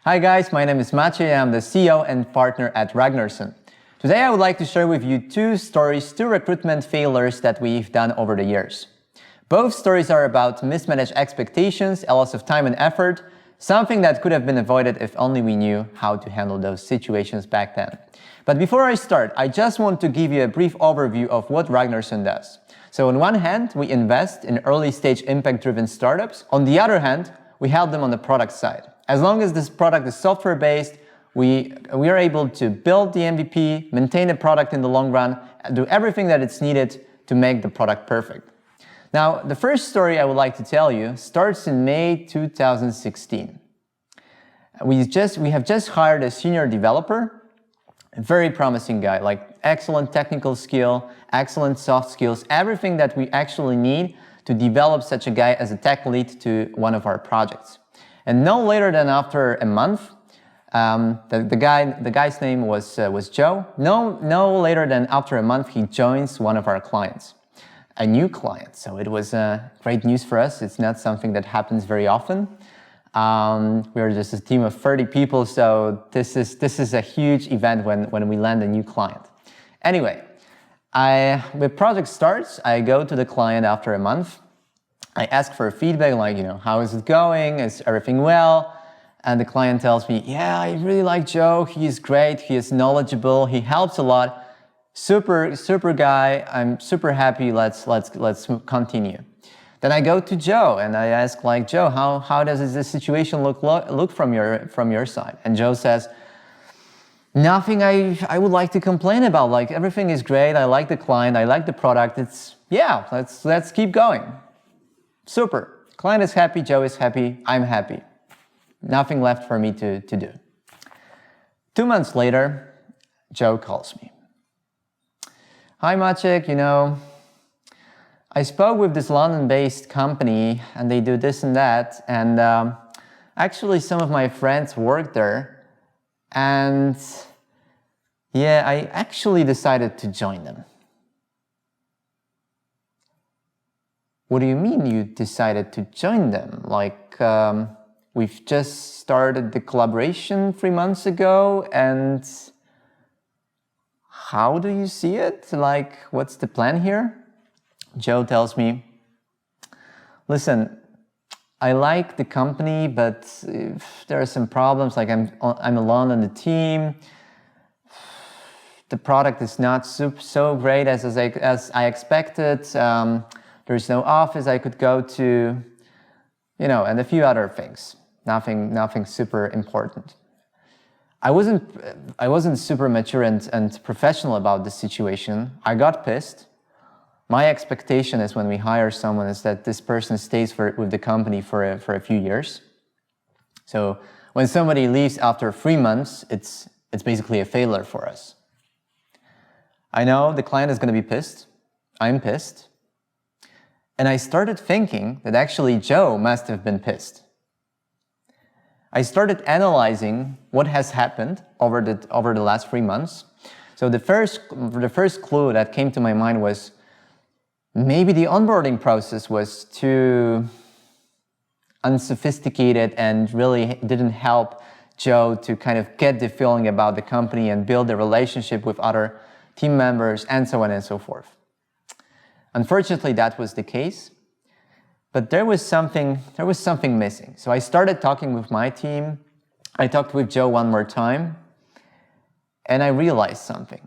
Hi guys, my name is Maciej. I'm the CEO and partner at Ragnarson. Today I would like to share with you two recruitment failures that we've done over the years. Both stories are about mismanaged expectations, a loss of time and effort, something that could have been avoided if only we knew how to handle those situations back then. But before I start, I just want to give you a brief overview of what Ragnarson does. So on one hand, we invest in early-stage impact-driven startups. On the other hand, we help them on the product side. As long as this product is software-based, we are able to build the MVP, maintain the product in the long run, and do everything that it's needed to make the product perfect. Now, the first story I would like to tell you starts in May 2016. We have just hired a senior developer, a very promising guy, like excellent technical skill, excellent soft skills, everything that we actually need to develop such a guy as a tech lead to one of our projects. And no later than after a month, the guy's name was Joe. No later than after a month, he joins one of our clients, a new client. So it was great news for us. It's not something that happens very often. We are just a team of 30 people, so this is a huge event when we land a new client. Anyway, the project starts. I go to the client after a month. I ask for feedback, like, how is it going? Is everything well? And the client tells me, yeah, I really like Joe. He is great. He is knowledgeable. He helps a lot. Super guy. I'm super happy. Let's continue. Then I go to Joe and I ask, like, Joe, how does this situation look from your side? And Joe says, nothing I would like to complain about. Like, everything is great. I like the client. I like the product. Let's keep going. Super. Client is happy, Joe is happy, I'm happy. Nothing left for me to do. 2 months later, Joe calls me. Hi Maciej, I spoke with this London-based company and they do this and that, and actually some of my friends work there, and yeah, I actually decided to join them. What do you mean you decided to join them? Like, we've just started the collaboration 3 months ago, and how do you see it? Like, what's the plan here? Joe tells me, listen, I like the company, but there are some problems. Like, I'm alone on the team. The product is not so great as I expected. There's no office I could go to, and a few other things. Nothing super important. I wasn't super mature and professional about this situation. I got pissed. My expectation is when we hire someone is that this person stays with the company for a few years. So when somebody leaves after 3 months, it's basically a failure for us. I know the client is going to be pissed. I'm pissed. And I started thinking that actually Joe must have been pissed. I started analyzing what has happened over the last 3 months. So the first clue that came to my mind was maybe the onboarding process was too unsophisticated and really didn't help Joe to kind of get the feeling about the company and build a relationship with other team members and so on and so forth. Unfortunately, that was the case, but there was something missing. So I started talking with my team. I talked with Joe one more time, and I realized something.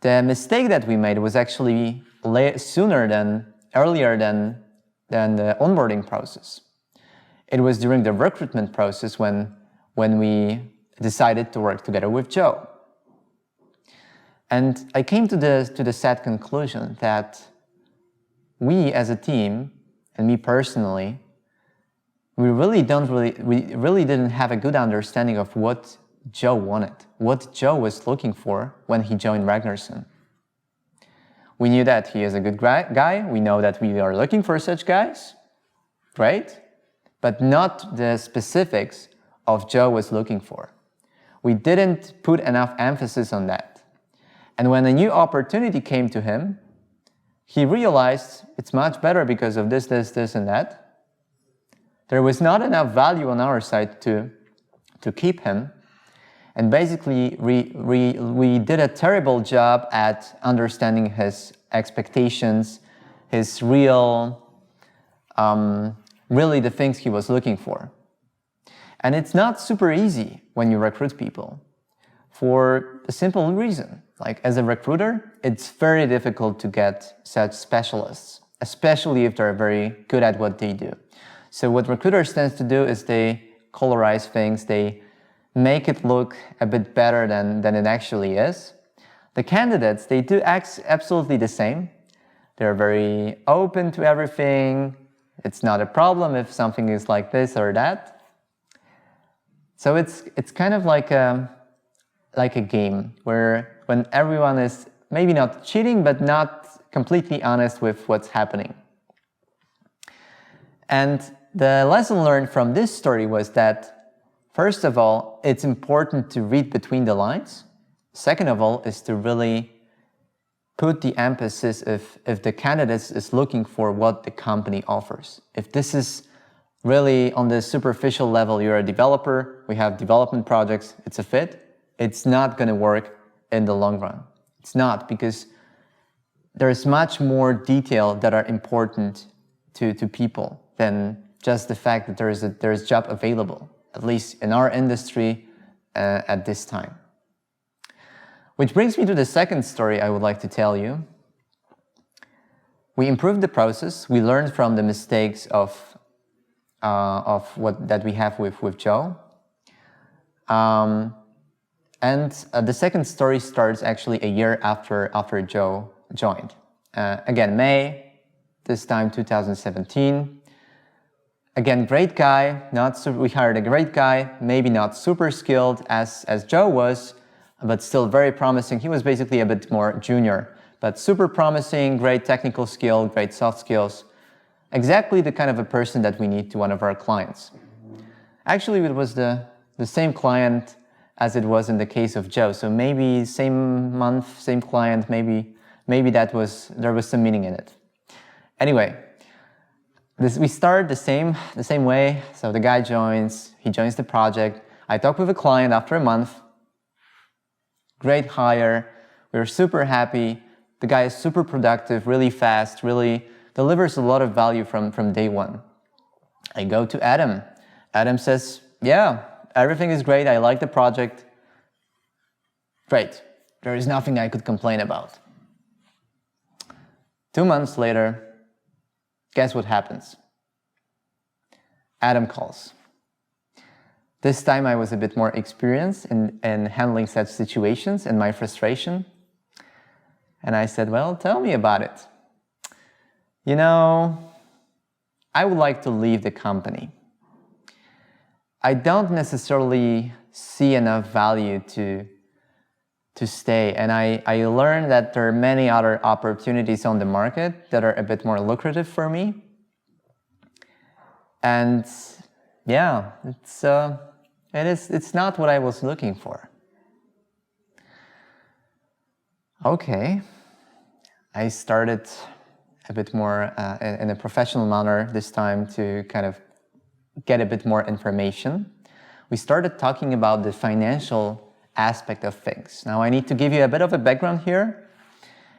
The mistake that we made was actually earlier than the onboarding process. It was during the recruitment process when we decided to work together with Joe. And I came to the sad conclusion that we as a team, and me personally, we really didn't have a good understanding of what Joe wanted, what Joe was looking for when he joined Ragnarson. We knew that he is a good guy. We know that we are looking for such guys, right? But not the specifics of Joe was looking for. We didn't put enough emphasis on that. And when a new opportunity came to him, he realized it's much better because of this, and that. There was not enough value on our side to to keep him. And basically, we did a terrible job at understanding his expectations, his really the things he was looking for. And it's not super easy when you recruit people for a simple reason. Like as a recruiter, it's very difficult to get such specialists, especially if they're very good at what they do. So what recruiters tend to do is they colorize things, they make it look a bit better than it actually is. The candidates, they do absolutely the same. They're very open to everything. It's not a problem if something is like this or that. So it's kind of like a game where when everyone is maybe not cheating, but not completely honest with what's happening. And the lesson learned from this story was that, first of all, it's important to read between the lines. Second of all, is to really put the emphasis if the candidate is looking for what the company offers. If this is really on the superficial level, you're a developer, we have development projects, it's a fit, it's not going to work in the long run. It's not, because there's much more detail that are important to people than just the fact that there's job available, at least in our industry at this time. Which brings me to the second story I would like to tell you. We improved the process, we learned from the mistakes of that we have with Joe. And the second story starts actually a year after Joe joined. Again, May, this time 2017. Again, great guy, we hired a great guy, maybe not super skilled as Joe was, but still very promising. He was basically a bit more junior, but super promising, great technical skill, great soft skills. Exactly the kind of a person that we need to one of our clients. Actually, it was the same client as it was in the case of Joe. So maybe same month, same client, maybe there was some meaning in it. Anyway, we start the same way. So the guy he joins the project. I talk with a client after a month. Great hire. We're super happy. The guy is super productive, really fast, really delivers a lot of value from day one. I go to Adam. Adam says, yeah, everything is great. I like the project. Great. There is nothing I could complain about. 2 months later, guess what happens? Adam calls. This time I was a bit more experienced in handling such situations and my frustration. And I said, well, tell me about it. You know, I would like to leave the company. I don't necessarily see enough value to stay. And I learned that there are many other opportunities on the market that are a bit more lucrative for me. And yeah, it's not what I was looking for. Okay, I started a bit more in a professional manner this time to kind of get a bit more information. We started talking about the financial aspect of things. Now I need to give you a bit of a background here.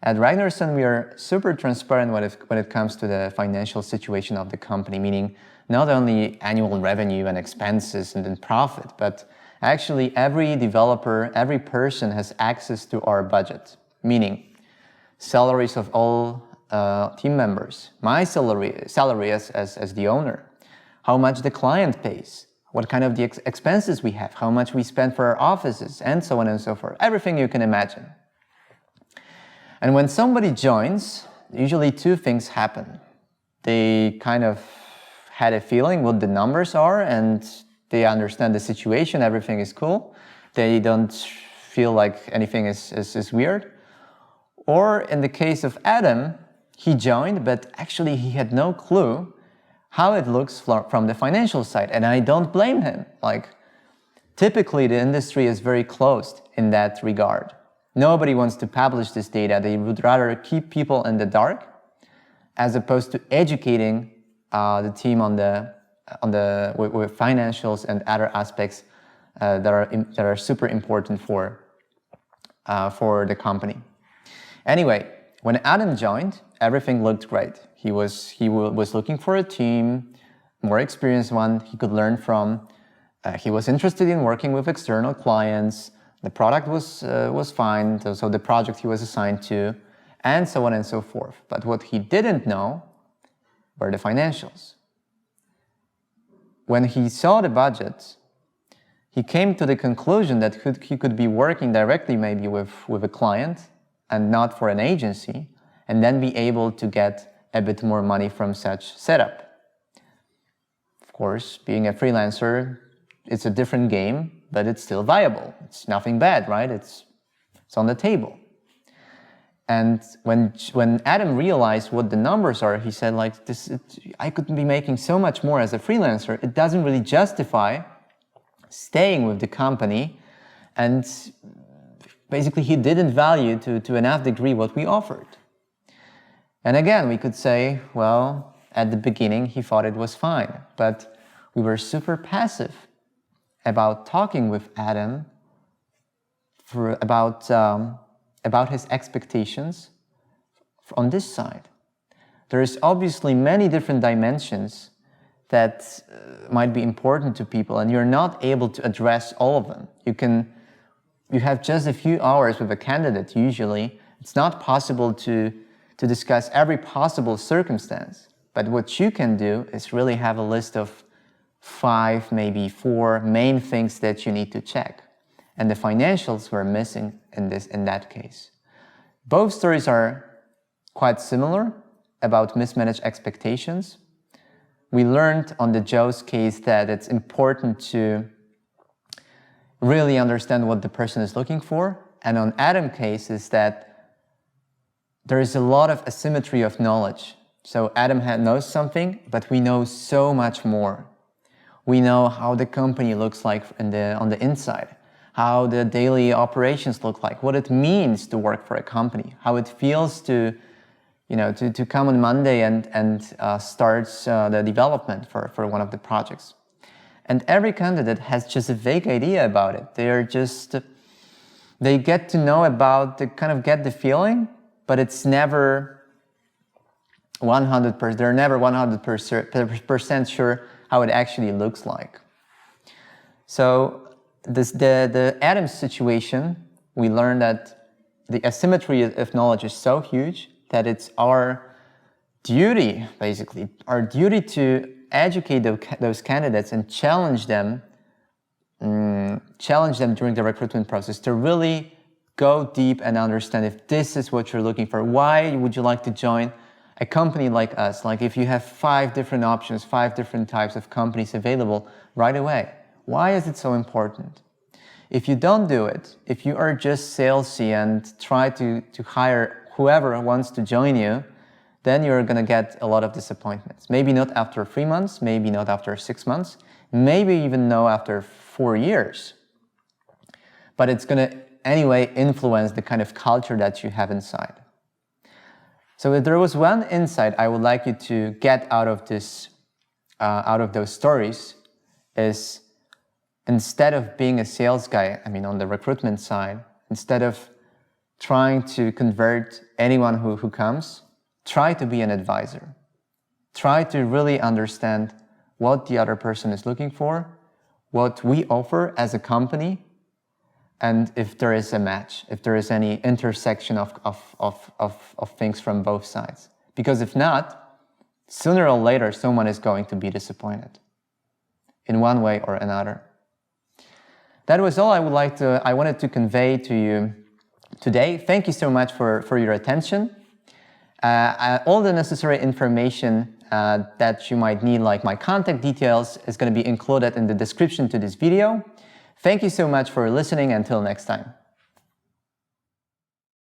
At Ragnarson, we are super transparent when it comes to the financial situation of the company, meaning not only annual revenue and expenses and then profit, but actually every developer, every person has access to our budget, meaning salaries of all team members, my salary as the owner, how much the client pays, what kind of the expenses we have, how much we spend for our offices, and so on and so forth, everything you can imagine. And when somebody joins, usually two things happen. They kind of had a feeling what the numbers are and they understand the situation, everything is cool. They don't feel like anything is weird. Or in the case of Adam, he joined, but actually he had no clue how it looks from the financial side. And I don't blame him. Like, typically the industry is very closed in that regard. Nobody wants to publish this data. They would rather keep people in the dark as opposed to educating the team with financials and other aspects that are super important for the company. Anyway, when Adam joined, everything looked great. He was looking for a team, more experienced one he could learn from. He was interested in working with external clients. The product was fine, so the project he was assigned to, and so on and so forth. But what he didn't know were the financials. When he saw the budget, he came to the conclusion that he could be working directly maybe with a client and not for an agency, and then be able to get a bit more money from such setup. Of course, being a freelancer, it's a different game, but it's still viable. It's nothing bad, right? It's on the table. And when Adam realized what the numbers are, he said, like, I could be making so much more as a freelancer. It doesn't really justify staying with the company. And basically, he didn't value to enough degree what we offered. And again, we could say, well, at the beginning, he thought it was fine. But we were super passive about talking with Adam about his expectations on this side. There is obviously many different dimensions that might be important to people, and you're not able to address all of them. You have just a few hours with a candidate usually. It's not possible to discuss every possible circumstance. But what you can do is really have a list of 5, maybe 4 main things that you need to check. And the financials were missing in that case. Both stories are quite similar about mismanaged expectations. We learned on the Joe's case that it's important to really understand what the person is looking for. And on Adam's case is that there is a lot of asymmetry of knowledge. So Adam knows something, but we know so much more. We know how the company looks like on the inside, how the daily operations look like, what it means to work for a company, how it feels to come on Monday and start the development for one of the projects. And every candidate has just a vague idea about it. They get to know about, they kind of get the feeling, but it's never 100%, they're never 100% sure how it actually looks like. So the Adams situation, we learned that the asymmetry of knowledge is so huge that it's our duty, basically, to educate those candidates and challenge them during the recruitment process to really go deep and understand if this is what you're looking for. Why would you like to join a company like us? Like if you have 5 different options, 5 different types of companies available right away. Why is it so important? If you don't do it, if you are just salesy and try to hire whoever wants to join you, then you're going to get a lot of disappointments. Maybe not after 3 months, maybe not after 6 months, maybe even no after 4 years. But it's going to anyway influence the kind of culture that you have inside. So if there was one insight I would like you to get out of those stories is, instead of being a sales guy, on the recruitment side, instead of trying to convert anyone who comes, try to be an advisor. Try to really understand what the other person is looking for, what we offer as a company, and if there is a match, if there is any intersection of things from both sides. Because if not, sooner or later, someone is going to be disappointed in one way or another. That was all I wanted to convey to you today. Thank you so much for your attention. All the necessary information that you might need, like my contact details, is going to be included in the description to this video. Thank you so much for listening. Until next time.